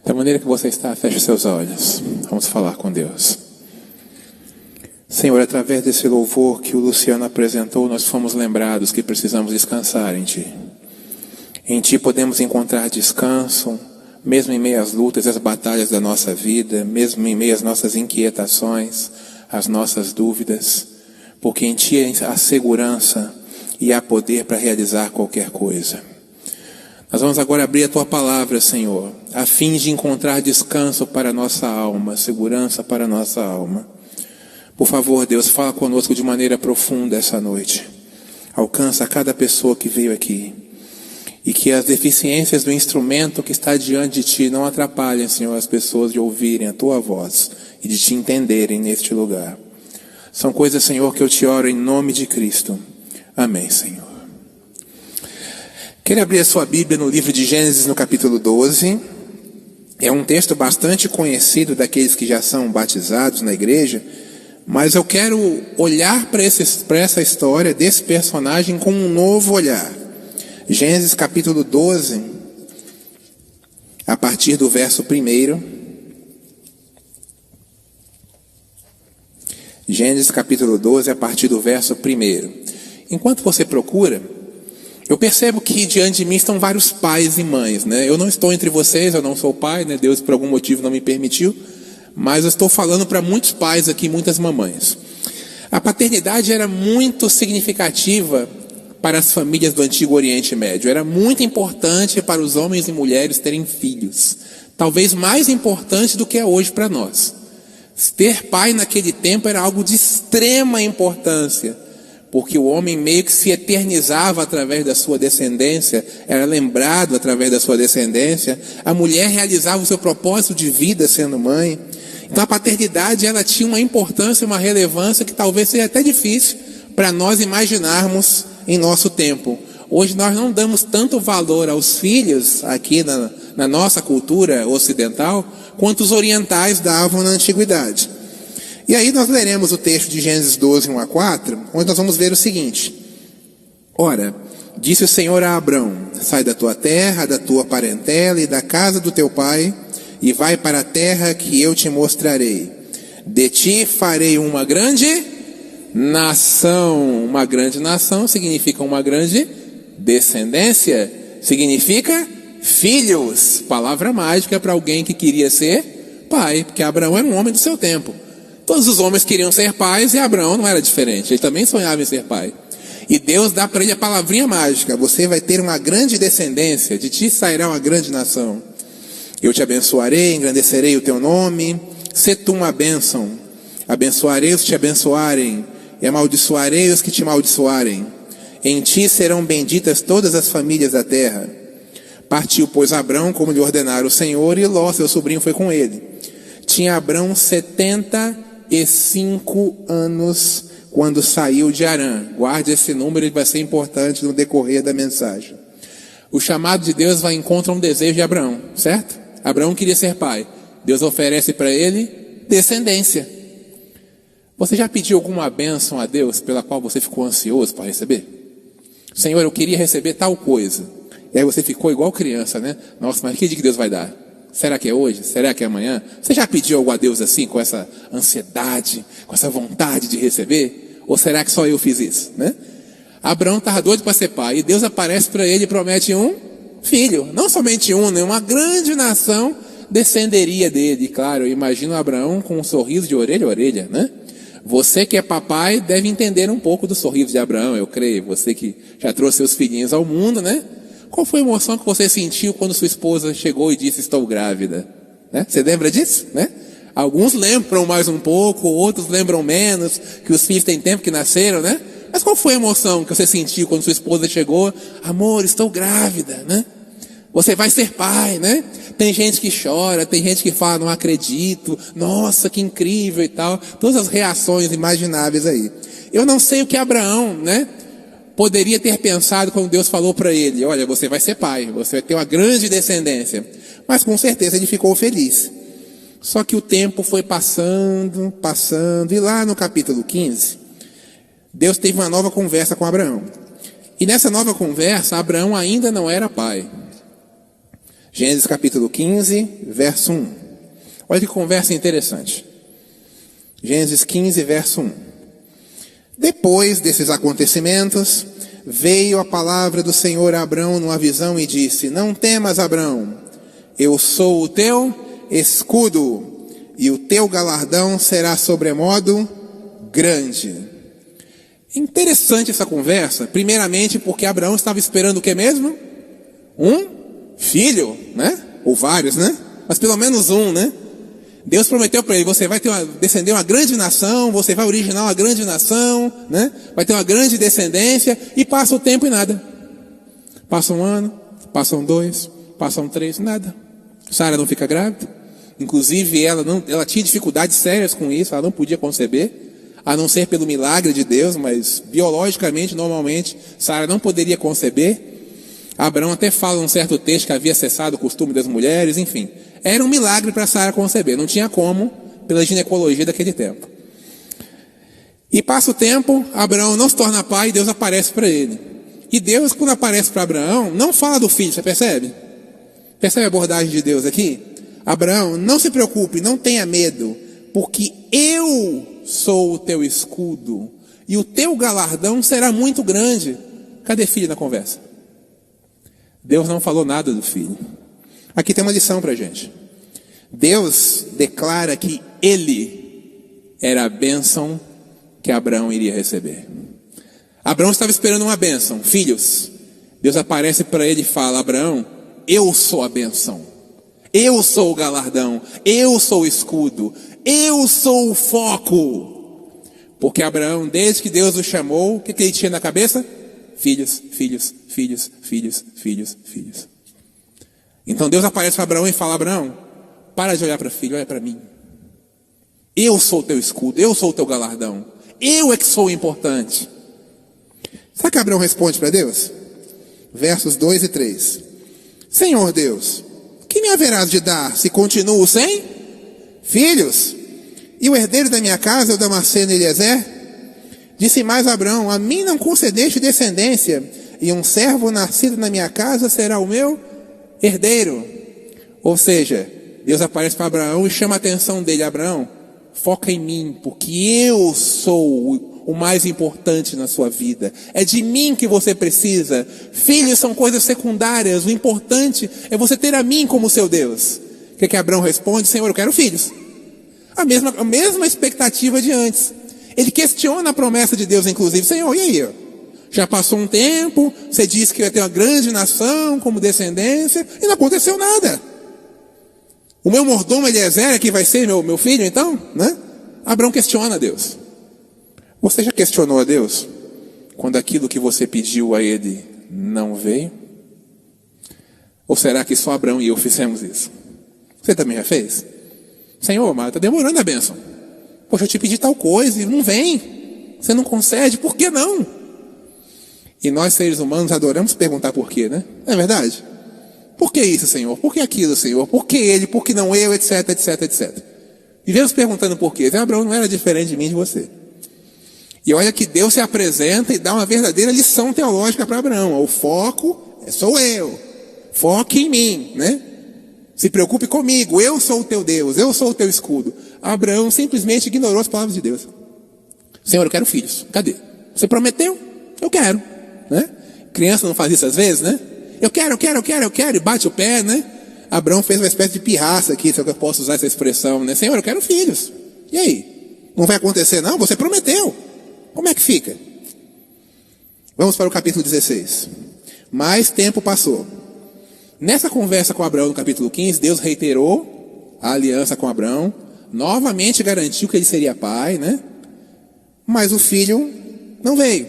Da maneira que você está, feche seus olhos. Vamos falar com Deus. Senhor, através desse louvor que o Luciano apresentou, nós fomos lembrados que precisamos descansar em Ti. Em Ti podemos encontrar descanso, mesmo em meio às lutas e às batalhas da nossa vida, mesmo em meio às nossas inquietações, às nossas dúvidas, porque em Ti há segurança e há poder para realizar qualquer coisa. Nós vamos agora abrir a Tua palavra, Senhor, a fim de encontrar descanso para a nossa alma, segurança para a nossa alma. Por favor, Deus, fala conosco de maneira profunda essa noite. Alcança cada pessoa que veio aqui. E que as deficiências do instrumento que está diante de Ti não atrapalhem, Senhor, as pessoas de ouvirem a Tua voz e de Te entenderem neste lugar. São coisas, Senhor, que eu Te oro em nome de Cristo. Amém, Senhor. Quero abrir a sua Bíblia no livro de Gênesis, no capítulo 12. É um texto bastante conhecido daqueles que já são batizados na igreja, mas eu quero olhar para essa história desse personagem com um novo olhar. Gênesis capítulo 12, a partir do verso 1. Gênesis capítulo 12, a partir do verso 1. Enquanto você procura, eu percebo que diante de mim estão vários pais e mães, né? Eu não estou entre vocês, eu não sou pai, né? Deus por algum motivo não me permitiu, mas eu estou falando para muitos pais aqui, muitas mamães. A paternidade era muito significativa para as famílias do Antigo Oriente Médio. Era muito importante para os homens e mulheres terem filhos. Talvez mais importante do que é hoje para nós. Ter pai naquele tempo era algo de extrema importância, porque o homem meio que se eternizava através da sua descendência, era lembrado através da sua descendência. A mulher realizava o seu propósito de vida sendo mãe. Então a paternidade, ela tinha uma importância, uma relevância que talvez seja até difícil para nós imaginarmos em nosso tempo. Hoje nós não damos tanto valor aos filhos aqui na nossa cultura ocidental quanto os orientais davam na antiguidade. E aí nós leremos o texto de Gênesis 12, 1 a 4, onde nós vamos ver o seguinte: Ora, disse o Senhor a Abrão: sai da tua terra, da tua parentela e da casa do teu pai, e vai para a terra que eu te mostrarei. De ti farei uma grande nação. Uma grande nação significa uma grande descendência, significa filhos. Palavra mágica para alguém que queria ser pai, porque Abraão era um homem do seu tempo. Todos os homens queriam ser pais e Abraão não era diferente, ele também sonhava em ser pai. E Deus dá para ele a palavrinha mágica: você vai ter uma grande descendência, de ti sairá uma grande nação. Eu te abençoarei, engrandecerei o teu nome, sê tu uma bênção. Abençoarei os que te abençoarem, e amaldiçoarei os que te amaldiçoarem. Em ti serão benditas todas as famílias da terra. Partiu, pois, Abrão, como lhe ordenara o Senhor, e Ló, seu sobrinho, foi com ele. Tinha Abrão 75 anos quando saiu de Harã. Guarde esse número, ele vai ser importante no decorrer da mensagem. O chamado de Deus vai em contra um desejo de Abraão, certo? Abraão queria ser pai. Deus oferece para ele descendência. Você já pediu alguma bênção a Deus pela qual você ficou ansioso para receber? Senhor, eu queria receber tal coisa. E aí você ficou igual criança, né? Nossa, mas que dia que Deus vai dar? Será que é hoje? Será que é amanhã? Você já pediu algo a Deus assim, com essa ansiedade, com essa vontade de receber? Ou será que só eu fiz isso, né? Abraão estava doido para ser pai, e Deus aparece para ele e promete um filho. Não somente um, né? Uma grande nação descenderia dele. Claro, eu imagino Abraão com um sorriso de orelha a orelha, né? Você que é papai deve entender um pouco do sorriso de Abraão, eu creio. Você que já trouxe seus filhinhos ao mundo, né? Qual foi a emoção que você sentiu quando sua esposa chegou e disse: estou grávida? Né? Você lembra disso? Né? Alguns lembram mais um pouco, outros lembram menos, que os filhos têm tempo que nasceram, né? Mas qual foi a emoção que você sentiu quando sua esposa chegou? Amor, estou grávida, né? Você vai ser pai, né? Tem gente que chora, tem gente que fala: não acredito, nossa, que incrível e tal. Todas as reações imagináveis aí. Eu não sei o que Abraão, né, poderia ter pensado quando Deus falou para ele: olha, você vai ser pai, você vai ter uma grande descendência. Mas com certeza ele ficou feliz. Só que o tempo foi passando, e lá no capítulo 15, Deus teve uma nova conversa com Abraão. E nessa nova conversa, Abraão ainda não era pai. Gênesis capítulo 15, verso 1. Olha que conversa interessante. Gênesis 15, verso 1. Depois desses acontecimentos, veio a palavra do Senhor a Abrão numa visão e disse: Não temas, Abrão, eu sou o teu escudo, e o teu galardão será sobremodo grande. Interessante essa conversa, primeiramente porque Abraão estava esperando o que mesmo? Um filho, né? Ou vários, né? Mas pelo menos um, né? Deus prometeu para ele: você vai descender uma grande nação, você vai originar uma grande nação, né? Vai ter uma grande descendência, e passa o tempo e nada. Passa um ano, passam 2, passam 3, nada. Sara não fica grávida. Inclusive ela tinha dificuldades sérias com isso, ela não podia conceber, a não ser pelo milagre de Deus, mas biologicamente, normalmente, Sara não poderia conceber. Abraão até fala num certo texto que havia cessado o costume das mulheres, enfim. Era um milagre para Sara conceber, não tinha como, pela ginecologia daquele tempo. E passa o tempo, Abraão não se torna pai e Deus aparece para ele. E Deus, quando aparece para Abraão, não fala do filho, você percebe? Percebe a abordagem de Deus aqui? Abraão, não se preocupe, não tenha medo, porque eu sou o teu escudo, e o teu galardão será muito grande. Cadê filho na conversa? Deus não falou nada do filho. Aqui tem uma lição para a gente. Deus declara que ele era a bênção que Abraão iria receber. Abraão estava esperando uma bênção, filhos. Deus aparece para ele e fala: Abraão, eu sou a bênção, eu sou o galardão, eu sou o escudo, eu sou o foco. Porque Abraão, desde que Deus o chamou, o que ele tinha na cabeça? Filhos, filhos, filhos, filhos, filhos, filhos. Então Deus aparece para Abraão e fala: Abraão, para de olhar para filho, olha para mim. Eu sou o teu escudo, eu sou o teu galardão, eu é que sou importante. Sabe o que Abraão responde para Deus? Versos 2 e 3. Senhor Deus, que me haverás de dar se continuo sem filhos? E o herdeiro da minha casa é o Damasceno Eliezer? Disse mais Abraão: a mim não concedeste descendência, e um servo nascido na minha casa será o meu herdeiro. Ou seja, Deus aparece para Abraão e chama a atenção dele: Abraão, foca em mim, porque eu sou o mais importante na sua vida. É de mim que você precisa. Filhos são coisas secundárias, o importante é você ter a mim como seu Deus. O que Abraão responde? Senhor, eu quero filhos. A mesma expectativa de antes. Ele questiona a promessa de Deus, inclusive: Senhor, e aí? Já passou um tempo, você disse que ia ter uma grande nação como descendência, e não aconteceu nada. O meu mordomo Eliezer é que vai ser meu filho, então? Né? Abraão questiona a Deus. Você já questionou a Deus quando aquilo que você pediu a ele não veio? Ou será que só Abraão e eu fizemos isso? Você também já fez? Senhor, mas está demorando a bênção. Poxa, eu te pedi tal coisa e não vem. Você não concede, por que não? E nós, seres humanos, adoramos perguntar por quê, né? Não é verdade? Por que isso, Senhor? Por que aquilo, Senhor? Por que ele? Por que não eu? Etc, etc, etc. Vivemos perguntando por quê. Abraão não era diferente de mim e de você. E olha que Deus se apresenta e dá uma verdadeira lição teológica para Abraão. O foco sou eu. Foque em mim, né? Se preocupe comigo, eu sou o teu Deus, eu sou o teu escudo. Abraão simplesmente ignorou as palavras de Deus. Senhor, eu quero filhos. Cadê? Você prometeu? Eu quero. Né? Criança não faz isso às vezes, né? Eu quero, e bate o pé, né? Abraão fez uma espécie de pirraça aqui, se eu posso usar essa expressão, né? Senhor, eu quero filhos. E aí? Não vai acontecer não? Você prometeu. Como é que fica? Vamos para o capítulo 16. Mais tempo passou. Nessa conversa com Abraão no capítulo 15, Deus reiterou a aliança com Abraão, novamente garantiu que ele seria pai, né? Mas o filho não veio.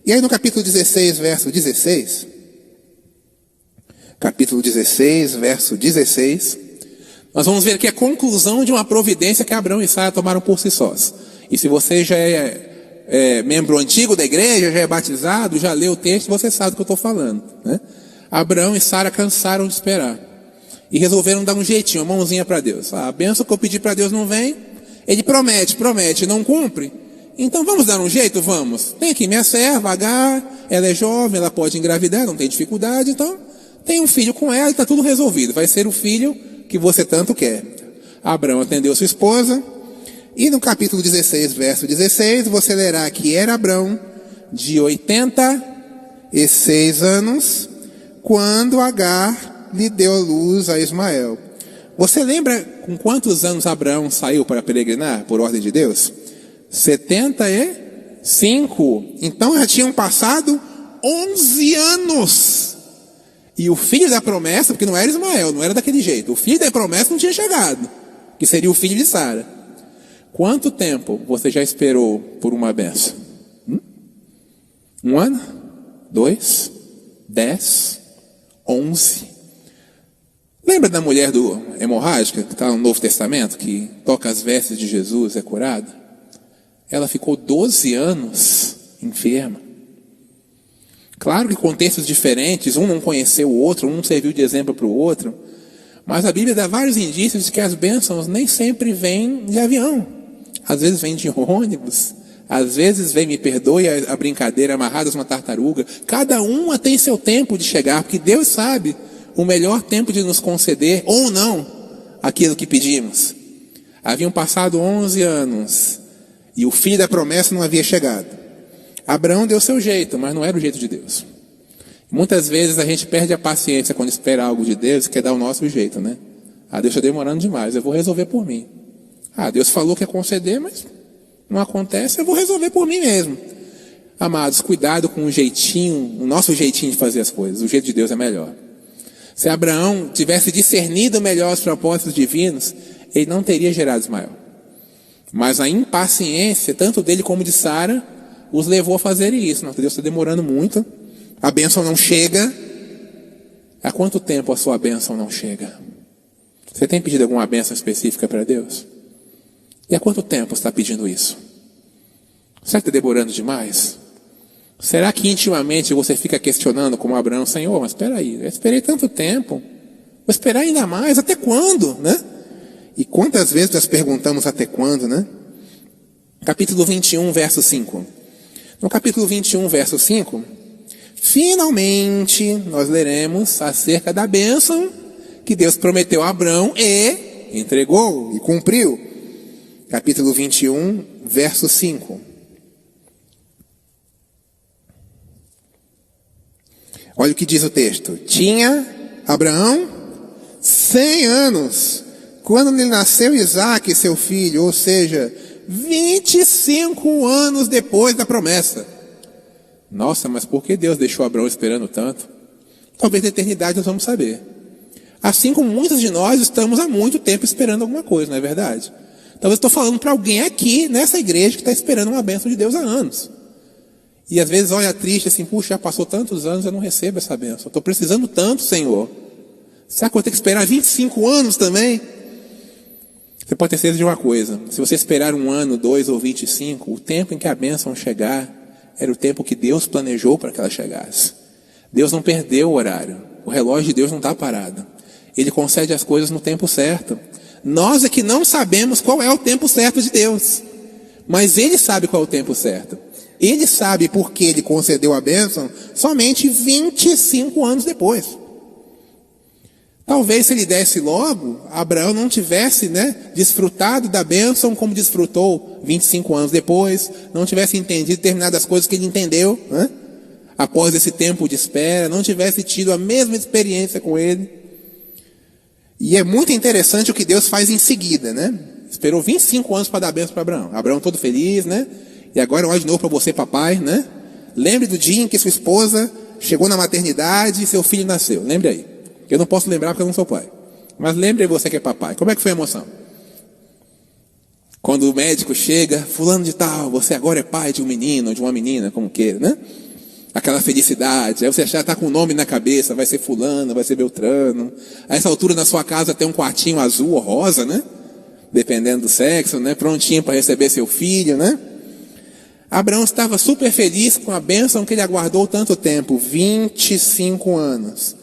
E aí no capítulo 16, verso 16, capítulo 16, verso 16, nós vamos ver aqui a conclusão de uma providência que Abraão e Sara tomaram por si sós. E se você já é membro antigo da igreja, já é batizado, já leu o texto, você sabe do que eu estou falando, né? Abraão e Sara cansaram de esperar e resolveram dar um jeitinho, uma mãozinha para Deus. A bênção que eu pedi para Deus não vem, ele promete, não cumpre. Então vamos dar um jeito? Vamos. Tem aqui minha serva, Agar, ela é jovem, ela pode engravidar, não tem dificuldade, então tem um filho com ela e está tudo resolvido. Vai ser o filho que você tanto quer. Abraão atendeu sua esposa. E no capítulo 16, verso 16, você lerá que era Abraão de 86 anos, quando Agar lhe deu luz a Ismael. Você lembra com quantos anos Abraão saiu para peregrinar, por ordem de Deus? 75. Então já tinham passado 11 anos. E o filho da promessa, porque não era Ismael, não era daquele jeito. O filho da promessa não tinha chegado, que seria o filho de Sara. Quanto tempo você já esperou por uma bênção? 1 ano? 2? 10? 11? Lembra da mulher hemorrágica, que está no Novo Testamento, que toca as vestes de Jesus, é curada? Ela ficou 12 anos enferma. Claro que contextos diferentes, um não conheceu o outro, um não serviu de exemplo para o outro, mas a Bíblia dá vários indícios de que as bênçãos nem sempre vêm de avião. Às vezes vem de ônibus, às vezes vem, me perdoe a brincadeira, amarradas uma tartaruga. Cada uma tem seu tempo de chegar, porque Deus sabe o melhor tempo de nos conceder, ou não, aquilo que pedimos. Haviam passado 11 anos, e o filho da promessa não havia chegado. Abraão deu seu jeito, mas não era o jeito de Deus. Muitas vezes a gente perde a paciência quando espera algo de Deus e quer dar o nosso jeito, né? Deus está demorando demais, eu vou resolver por mim. Deus falou que ia conceder, mas não acontece, eu vou resolver por mim mesmo. Amados, cuidado com o jeitinho, o nosso jeitinho de fazer as coisas. O jeito de Deus é melhor. Se Abraão tivesse discernido melhor os propósitos divinos, ele não teria gerado Ismael. Mas a impaciência, tanto dele como de Sara, os levou a fazerem isso. Não, Deus está demorando muito, a bênção não chega. Há quanto tempo a sua bênção não chega? Você tem pedido alguma bênção específica para Deus? E há quanto tempo você está pedindo isso? Será que está demorando demais? Será que intimamente você fica questionando como Abraão, Senhor, mas espera aí, eu esperei tanto tempo, vou esperar ainda mais, até quando, né? E quantas vezes nós perguntamos até quando, né? Capítulo 21, verso 5. No capítulo 21, verso 5, finalmente nós leremos acerca da bênção que Deus prometeu a Abraão e entregou e cumpriu. Capítulo 21, verso 5. Olha o que diz o texto. Tinha Abraão 100 anos, quando lhe nasceu Isaque, seu filho, ou seja, 25 anos depois da promessa. Nossa, mas por que Deus deixou Abraão esperando tanto? Talvez na eternidade nós vamos saber. Assim como muitos de nós estamos há muito tempo esperando alguma coisa, não é verdade? Talvez estou falando para alguém aqui, nessa igreja, que está esperando uma bênção de Deus há anos. E às vezes olha triste assim, puxa, já passou tantos anos, eu não recebo essa bênção. Estou precisando tanto, Senhor. Será que eu vou ter que esperar 25 anos também? Você pode ter certeza de uma coisa. Se você esperar 1 ano, 2 ou 25, o tempo em que a bênção chegar, era o tempo que Deus planejou para que ela chegasse. Deus não perdeu o horário. O relógio de Deus não está parado. Ele concede as coisas no tempo certo. Nós é que não sabemos qual é o tempo certo de Deus. Mas Ele sabe qual é o tempo certo. Ele sabe porque Ele concedeu a bênção somente 25 anos depois. Talvez se Ele desse logo, Abraão não tivesse, desfrutado da bênção como desfrutou 25 anos depois, não tivesse entendido determinadas coisas que ele entendeu, após esse tempo de espera, não tivesse tido a mesma experiência com ele. E é muito interessante o que Deus faz em seguida, Esperou 25 anos para dar a bênção para Abraão. Abraão todo feliz, E agora olha de novo para você, papai, Lembre do dia em que sua esposa chegou na maternidade e seu filho nasceu. Lembre aí. Eu não posso lembrar porque eu não sou pai. Mas lembre você que é papai. Como é que foi a emoção? Quando o médico chega, fulano de tal, você agora é pai de um menino ou de uma menina, como queira, Aquela felicidade. Aí você já está com o nome na cabeça, vai ser fulano, vai ser Beltrano. A essa altura na sua casa tem um quartinho azul ou rosa, Dependendo do sexo, Prontinho para receber seu filho, Abraão estava super feliz com a bênção que ele aguardou tanto tempo, 25 anos.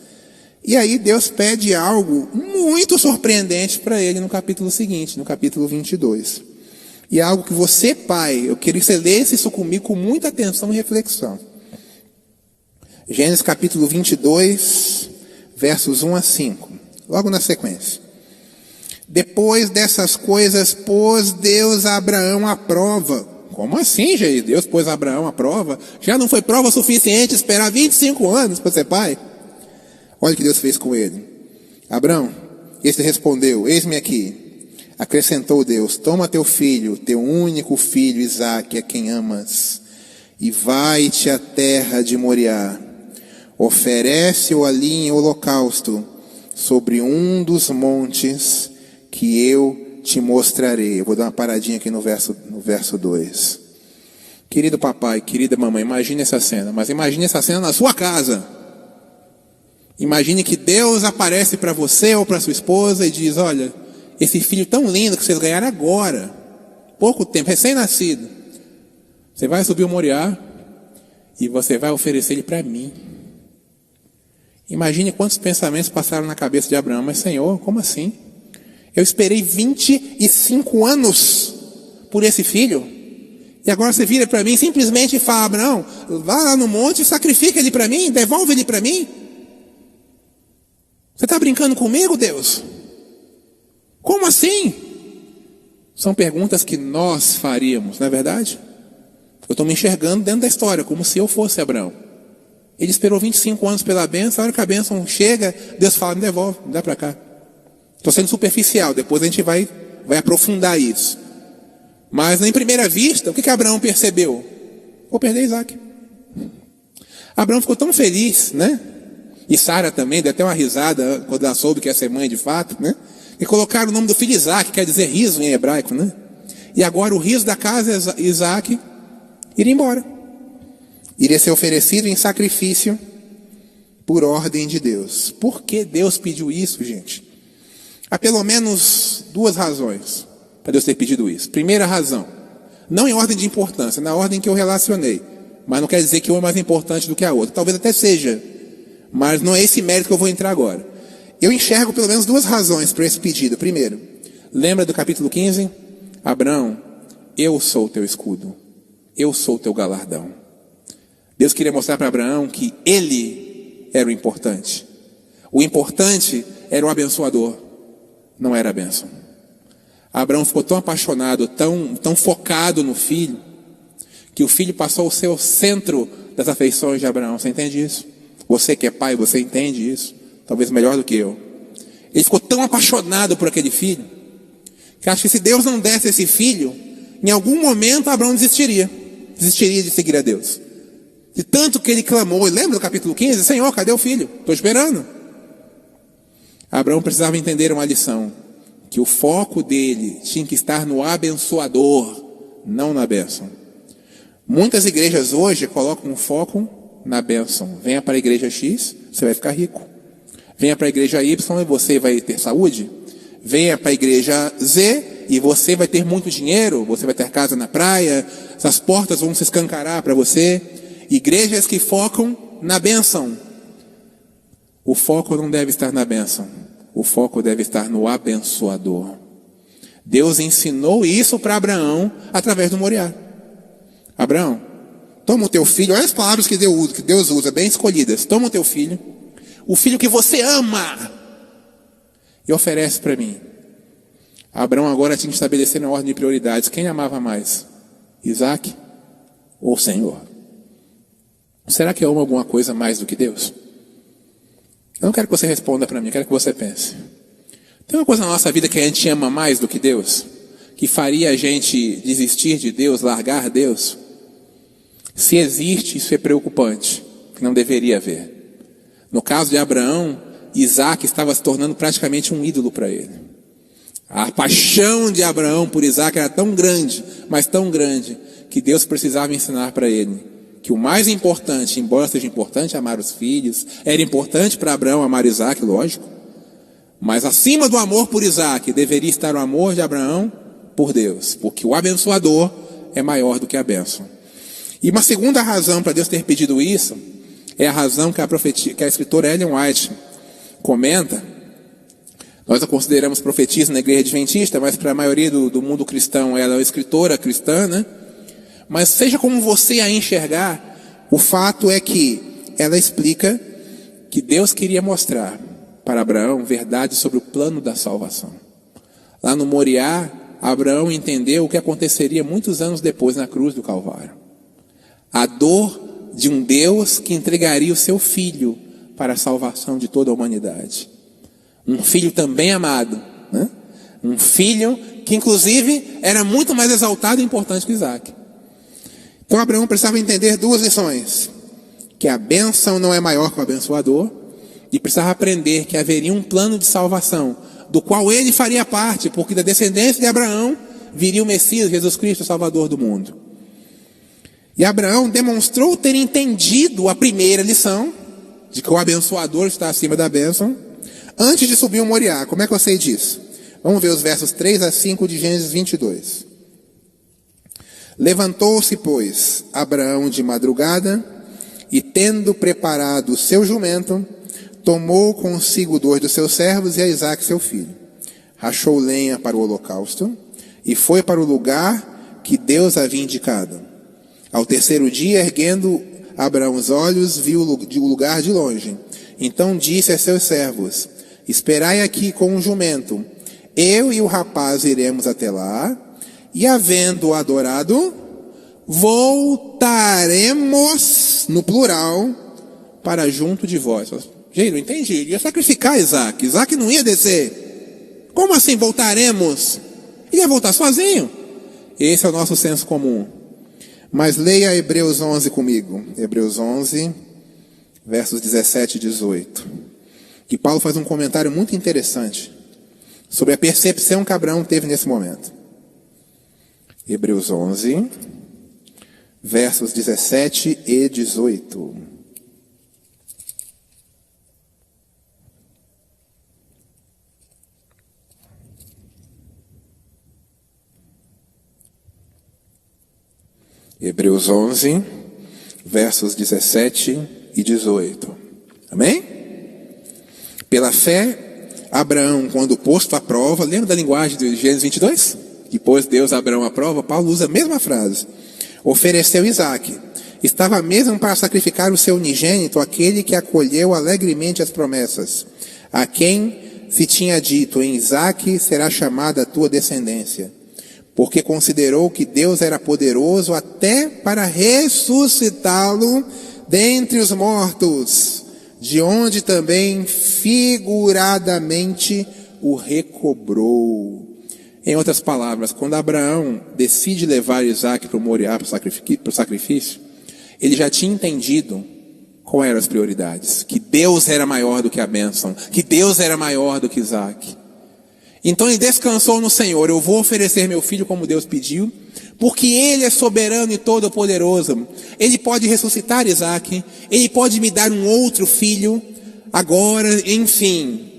E aí Deus pede algo muito surpreendente para ele no capítulo seguinte, no capítulo 22. E é algo que você, pai, eu queria que você lesse isso comigo com muita atenção e reflexão. Gênesis capítulo 22, versos 1 a 5, logo na sequência. Depois dessas coisas, pôs Deus a Abraão à prova. Como assim, gente? Deus pôs Abraão à prova? Já não foi prova suficiente esperar 25 anos para ser pai? Olha o que Deus fez com ele. Abraão, este respondeu, eis-me aqui. Acrescentou Deus, toma teu filho, teu único filho Isaque, a quem amas, e vai-te à terra de Moriá. Oferece-o ali em holocausto, sobre um dos montes que eu te mostrarei. Eu vou dar uma paradinha aqui no verso 2. Querido papai, querida mamãe, imagine essa cena, mas imagine essa cena na sua casa. Imagine que Deus aparece para você ou para sua esposa e diz, olha, esse filho tão lindo que vocês ganharam agora, pouco tempo, recém-nascido, você vai subir o Moriá e você vai oferecer ele para mim. Imagine quantos pensamentos passaram na cabeça de Abraão. Mas Senhor, como assim? Eu esperei 25 anos por esse filho, e agora você vira para mim simplesmente e fala, Abraão, vá lá no monte e sacrifica ele para mim, devolve ele para mim. Você está brincando comigo, Deus? Como assim? São perguntas que nós faríamos, não é verdade? Eu estou me enxergando dentro da história, como se eu fosse Abraão. Ele esperou 25 anos pela bênção, a hora que a bênção chega, Deus fala, me devolve, me dá para cá. Estou sendo superficial, depois a gente vai aprofundar isso. Mas em primeira vista, o que Abraão percebeu? Vou perder Isaque. Abraão ficou tão feliz, né? E Sara também, deu até uma risada quando ela soube que ia ser mãe de fato, né? E colocaram o nome do filho Isaque, quer dizer riso em hebraico, né? E agora o riso da casa Isaque iria embora. Iria ser oferecido em sacrifício por ordem de Deus. Por que Deus pediu isso, gente? Há pelo menos duas razões para Deus ter pedido isso. Primeira razão, não em ordem de importância, na ordem que eu relacionei. Mas não quer dizer que uma é mais importante do que a outra. Talvez até seja, mas não é esse mérito que eu vou entrar agora. Eu enxergo pelo menos duas razões para esse pedido. Primeiro, lembra do capítulo 15? Abraão, eu sou o teu escudo. Eu sou o teu galardão. Deus queria mostrar para Abraão que ele era o importante. O importante era o abençoador, não era a bênção. Abraão ficou tão apaixonado, tão focado no filho, que o filho passou a ser o centro das afeições de Abraão. Você entende isso? Você que é pai, você entende isso? Talvez melhor do que eu. Ele ficou tão apaixonado por aquele filho, que acho que se Deus não desse esse filho, em algum momento Abraão desistiria de seguir a Deus. De tanto que ele clamou, e lembra do capítulo 15? Senhor, cadê o filho? Estou esperando. Abraão precisava entender uma lição, que o foco dele tinha que estar no abençoador, não na bênção. Muitas igrejas hoje colocam o foco na bênção. Venha para a igreja X, você vai ficar rico. Venha para a igreja Y e você vai ter saúde. Venha para a igreja Z e você vai ter muito dinheiro, você vai ter casa na praia, as portas vão se escancarar para você. Igrejas que focam na bênção. O foco não deve estar na bênção. O foco deve estar no abençoador. Deus ensinou isso para Abraão através do Moriá. Abraão, toma o teu filho, olha as palavras que Deus usa, bem escolhidas. Toma o teu filho, o filho que você ama, e oferece para mim. Abraão agora tinha que estabelecer na ordem de prioridades. Quem amava mais? Isaque ou o Senhor? Será que eu amo alguma coisa mais do que Deus? Eu não quero que você responda para mim, eu quero que você pense. Tem uma coisa na nossa vida que a gente ama mais do que Deus? Que faria a gente desistir de Deus, largar Deus? Se existe, isso é preocupante, que não deveria haver. No caso de Abraão, Isaque estava se tornando praticamente um ídolo para ele. A paixão de Abraão por Isaque era tão grande, mas tão grande, que Deus precisava ensinar para ele que o mais importante, embora seja importante amar os filhos, era importante para Abraão amar Isaque, lógico, mas acima do amor por Isaque, deveria estar o amor de Abraão por Deus, porque o abençoador é maior do que a bênção. E uma segunda razão para Deus ter pedido isso, é a razão que a escritora Ellen White comenta. Nós a consideramos profetisa na igreja adventista, mas para a maioria do mundo cristão, ela é uma escritora cristã, né? Mas seja como você a enxergar, o fato é que ela explica que Deus queria mostrar para Abraão verdade sobre o plano da salvação. Lá no Moriá, Abraão entendeu o que aconteceria muitos anos depois na cruz do Calvário. A dor de um Deus que entregaria o seu filho para a salvação de toda a humanidade. Um filho também amado, né? Um filho que inclusive era muito mais exaltado e importante que Isaac. Então Abraão precisava entender duas lições: que a bênção não é maior que o abençoador, e precisava aprender que haveria um plano de salvação, do qual ele faria parte, porque da descendência de Abraão viria o Messias, Jesus Cristo, o Salvador do mundo. E Abraão demonstrou ter entendido a primeira lição, de que o abençoador está acima da bênção, antes de subir o Moriá. Como é que eu sei disso? Vamos ver os versos 3 a 5 de Gênesis 22. Levantou-se, pois, Abraão de madrugada, e tendo preparado o seu jumento, tomou consigo 2 dos seus servos e a Isaque seu filho. Rachou lenha para o holocausto, e foi para o lugar que Deus havia indicado. Ao terceiro dia, erguendo Abraão os olhos, viu o lugar de longe. Então disse a seus servos: esperai aqui com o jumento, eu e o rapaz iremos até lá, e havendo adorado, voltaremos, no plural, para junto de vós. Gente, não entendi, ele ia sacrificar Isaac. Isaac não ia descer. Como assim voltaremos? Ele ia voltar sozinho. Esse é o nosso senso comum. Mas leia Hebreus 11 comigo. Hebreus 11, versos 17 e 18. Que Paulo faz um comentário muito interessante sobre a percepção que Abraão teve nesse momento. Hebreus 11, versos 17 e 18. Hebreus 11, versos 17 e 18. Amém? Pela fé, Abraão, quando posto à prova, lembra da linguagem de Gênesis 22? Depois Deus Abraão à prova, Paulo usa a mesma frase. Ofereceu Isaque. Estava mesmo para sacrificar o seu unigênito, aquele que acolheu alegremente as promessas, a quem se tinha dito: em Isaque será chamada a tua descendência. Porque considerou que Deus era poderoso até para ressuscitá-lo dentre os mortos, de onde também figuradamente o recobrou. Em outras palavras, quando Abraão decide levar Isaac para o Moriá, para o sacrifício, ele já tinha entendido quais eram as prioridades, que Deus era maior do que a bênção, que Deus era maior do que Isaac. Então ele descansou no Senhor: eu vou oferecer meu filho como Deus pediu, porque Ele é soberano e todo-poderoso. Ele pode ressuscitar Isaac, Ele pode me dar um outro filho, agora, enfim.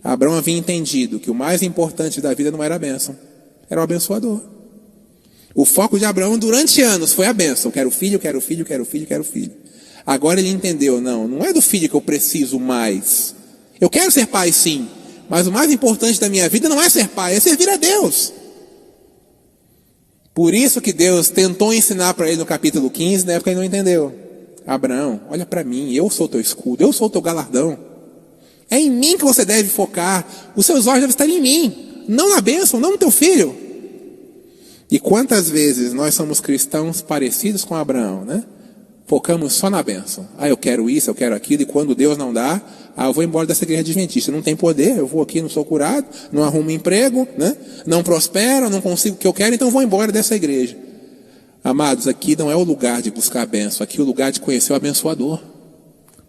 Abraão havia entendido que o mais importante da vida não era a bênção, era o abençoador. O foco de Abraão durante anos foi a bênção: quero filho, quero filho, quero filho, quero filho. Agora ele entendeu: não é do filho que eu preciso mais. Eu quero ser pai sim, mas o mais importante da minha vida não é ser pai, é servir a Deus. Por isso que Deus tentou ensinar para ele no capítulo 15, na época ele não entendeu. Abraão, olha para mim, eu sou teu escudo, eu sou teu galardão. É em mim que você deve focar, os seus olhos devem estar em mim, não na bênção, não no teu filho. E quantas vezes nós somos cristãos parecidos com Abraão, né? Focamos só na bênção. Eu quero isso, eu quero aquilo, e quando Deus não dá, eu vou embora dessa igreja adventista. Não tem poder, eu vou aqui, não sou curado, não arrumo emprego, né? Não prospero, não consigo o que eu quero, então vou embora dessa igreja. Amados, aqui não é o lugar de buscar a bênção, aqui é o lugar de conhecer o abençoador.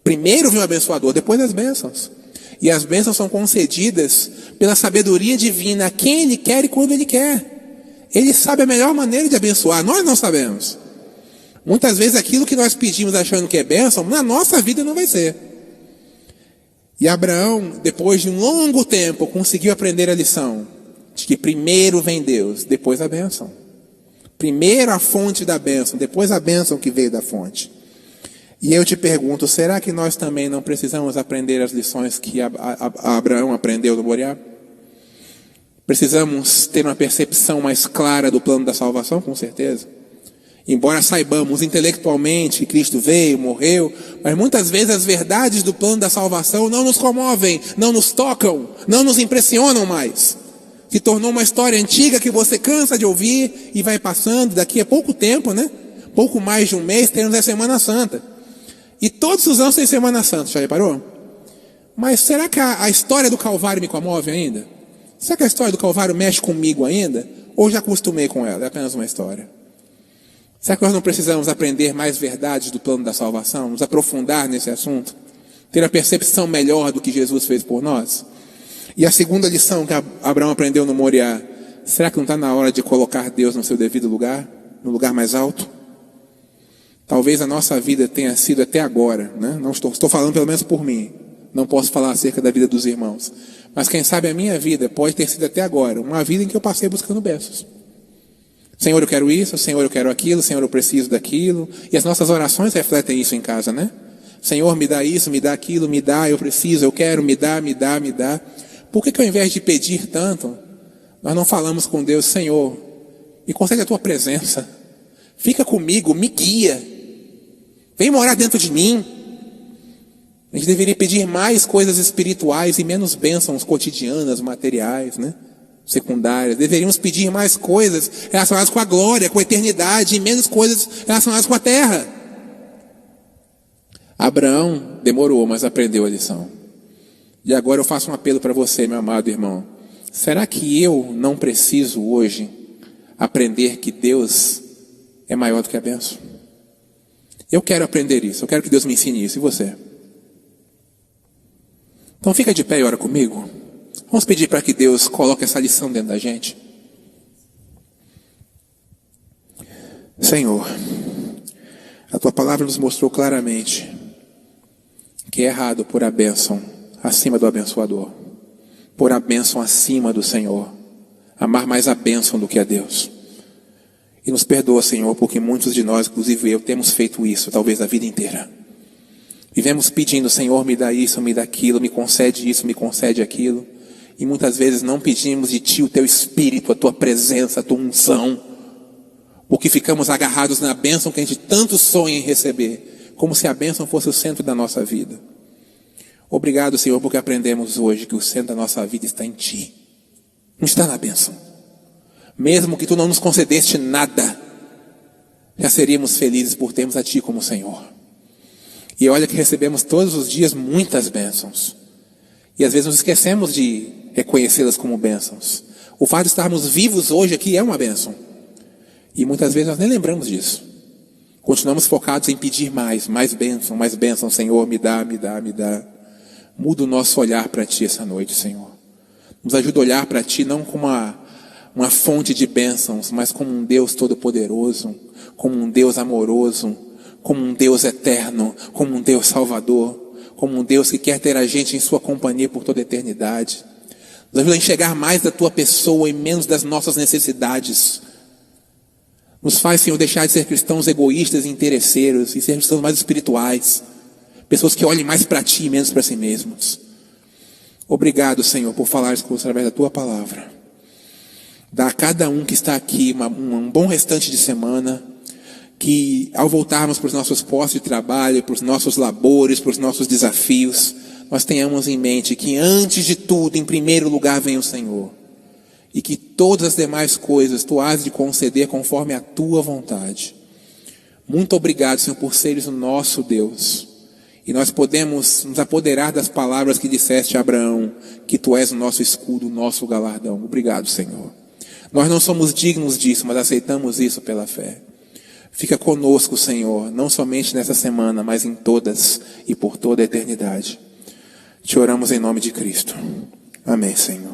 Primeiro vem o abençoador, depois as bênçãos. E as bênçãos são concedidas pela sabedoria divina, a quem Ele quer e quando Ele quer. Ele sabe a melhor maneira de abençoar, nós não sabemos. Muitas vezes aquilo que nós pedimos achando que é bênção, na nossa vida não vai ser. E Abraão, depois de um longo tempo, conseguiu aprender a lição de que primeiro vem Deus, depois a bênção. Primeiro a fonte da bênção, depois a bênção que veio da fonte. E eu te pergunto, será que nós também não precisamos aprender as lições que Abraão aprendeu no Moriá? Precisamos ter uma percepção mais clara do plano da salvação, com certeza. Embora saibamos intelectualmente que Cristo veio, morreu, mas muitas vezes as verdades do plano da salvação não nos comovem, não nos tocam, não nos impressionam mais. Se tornou uma história antiga que você cansa de ouvir e vai passando. Daqui a pouco tempo, né? Pouco mais de um mês, temos a Semana Santa. E todos os anos tem Semana Santa, já reparou? Mas será que a história do Calvário me comove ainda? Será que a história do Calvário mexe comigo ainda? Ou já acostumei com ela? É apenas uma história. Será que nós não precisamos aprender mais verdades do plano da salvação? Nos aprofundar nesse assunto? Ter a percepção melhor do que Jesus fez por nós? E a segunda lição que Abraão aprendeu no Moriá, será que não está na hora de colocar Deus no seu devido lugar? No lugar mais alto? Talvez a nossa vida tenha sido até agora, né? Não estou falando pelo menos por mim. Não posso falar acerca da vida dos irmãos. Mas quem sabe a minha vida pode ter sido até agora uma vida em que eu passei buscando bênçãos. Senhor, eu quero isso, Senhor, eu quero aquilo, Senhor, eu preciso daquilo. E as nossas orações refletem isso em casa, né? Senhor, me dá isso, me dá aquilo, me dá, eu preciso, eu quero, me dá, me dá, me dá. Por que ao invés de pedir tanto, nós não falamos com Deus, Senhor, me concede a tua presença, fica comigo, me guia, vem morar dentro de mim. A gente deveria pedir mais coisas espirituais e menos bênçãos cotidianas, materiais, né? Secundárias. Deveríamos pedir mais coisas relacionadas com a glória, com a eternidade, e menos coisas relacionadas com a terra. Abraão demorou, mas aprendeu a lição. E agora eu faço um apelo para você, meu amado irmão. Será que eu não preciso hoje aprender que Deus é maior do que a bênção? Eu quero aprender isso, eu quero que Deus me ensine isso. E você? Então fica de pé e ora comigo. Vamos pedir para que Deus coloque essa lição dentro da gente. Senhor, a Tua palavra nos mostrou claramente que é errado pôr a bênção acima do abençoador. Pôr a bênção acima do Senhor. Amar mais a bênção do que a Deus. E nos perdoa, Senhor, porque muitos de nós, inclusive eu, temos feito isso, talvez a vida inteira. Vivemos pedindo, Senhor, me dá isso, me dá aquilo, me concede isso, me concede aquilo. E muitas vezes não pedimos de Ti o Teu Espírito, a Tua presença, a Tua unção. Porque ficamos agarrados na bênção que a gente tanto sonha em receber. Como se a bênção fosse o centro da nossa vida. Obrigado, Senhor, porque aprendemos hoje que o centro da nossa vida está em Ti. Não está na bênção. Mesmo que Tu não nos concedeste nada, já seríamos felizes por termos a Ti como Senhor. E olha que recebemos todos os dias muitas bênçãos. E às vezes nos esquecemos de reconhecê-las como bênçãos. O fato de estarmos vivos hoje aqui é uma bênção. E muitas vezes nós nem lembramos disso. Continuamos focados em pedir mais bênção, Senhor, me dá, me dá, me dá. Muda o nosso olhar para Ti essa noite, Senhor. Nos ajuda a olhar para Ti não como uma fonte de bênçãos, mas como um Deus todo-poderoso, como um Deus amoroso, como um Deus eterno, como um Deus salvador, como um Deus que quer ter a gente em Sua companhia por toda a eternidade. Nos ajuda a enxergar mais da Tua pessoa e menos das nossas necessidades. Nos faz, Senhor, deixar de ser cristãos egoístas e interesseiros e ser cristãos mais espirituais. Pessoas que olhem mais para Ti e menos para si mesmos. Obrigado, Senhor, por falares conosco através da Tua palavra. Dá a cada um que está aqui um bom restante de semana. Que ao voltarmos para os nossos postos de trabalho, para os nossos labores, para os nossos desafios, nós tenhamos em mente que antes de tudo, em primeiro lugar, vem o Senhor. E que todas as demais coisas Tu has de conceder conforme a Tua vontade. Muito obrigado, Senhor, por seres o nosso Deus. E nós podemos nos apoderar das palavras que disseste a Abraão, que Tu és o nosso escudo, o nosso galardão. Obrigado, Senhor. Nós não somos dignos disso, mas aceitamos isso pela fé. Fica conosco, Senhor, não somente nessa semana, mas em todas e por toda a eternidade. Te oramos em nome de Cristo. Amém, Senhor.